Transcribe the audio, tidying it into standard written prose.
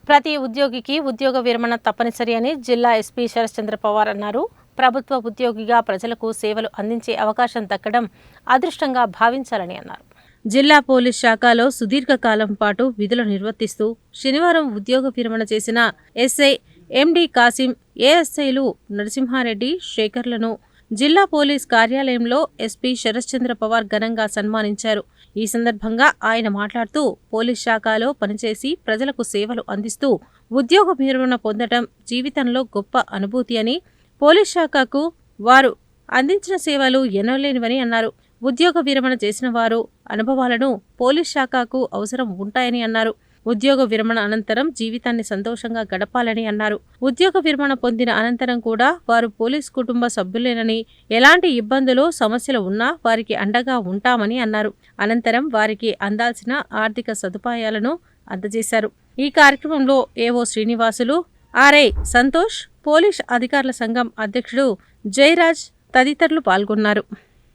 ప్రతి ఉద్యోగికి ఉద్యోగ విరమణ తప్పనిసరి అని జిల్లా ఎస్పీ శరత్చంద్ర పవార్ అన్నారు. ప్రభుత్వ ఉద్యోగిగా ప్రజలకు సేవలు అందించే అవకాశం దక్కడం అదృష్టంగా భావించాలని అన్నారు. జిల్లా పోలీస్ శాఖలో సుదీర్ఘకాలం పాటు విధులు నిర్వర్తిస్తూ శనివారం ఉద్యోగ విరమణ చేసిన ఎస్ఐ ఎండి కాసిం, ఏఎస్ఐలు నరసింహారెడ్డి, శేఖర్లను జిల్లా పోలీస్ కార్యాలయంలో ఎస్పీ శరత్చంద్ర పవార్ ఘనంగా సన్మానించారు. ఈ సందర్భంగా ఆయన మాట్లాడుతూ పోలీస్ శాఖలో పనిచేసి ప్రజలకు సేవలు అందిస్తూ ఉద్యోగ విరమణ పొందడం జీవితంలో గొప్ప అనుభూతి అని, పోలీస్ శాఖకు వారు అందించిన సేవలు ఎనలేనివని అన్నారు. ఉద్యోగ విరమణ చేసిన వారు అనుభవాలను పోలీస్ శాఖకు అవసరం ఉంటాయని అన్నారు. ఉద్యోగ విరమణ అనంతరం జీవితాన్ని సంతోషంగా గడపాలని అన్నారు. ఉద్యోగ విరమణ పొందిన అనంతరం కూడా వారు పోలీస్ కుటుంబ సభ్యులేనని, ఎలాంటి ఇబ్బందులు సమస్యలు ఉన్నా వారికి అండగా ఉంటామని అన్నారు. అనంతరం వారికి అందాల్సిన ఆర్థిక సదుపాయాలను అందజేశారు. ఈ కార్యక్రమంలో ఏవో శ్రీనివాసులు, ఆర్ఐ సంతోష్, పోలీస్ అధికారుల సంఘం అధ్యక్షుడు జయరాజ్ తదితరులు పాల్గొన్నారు.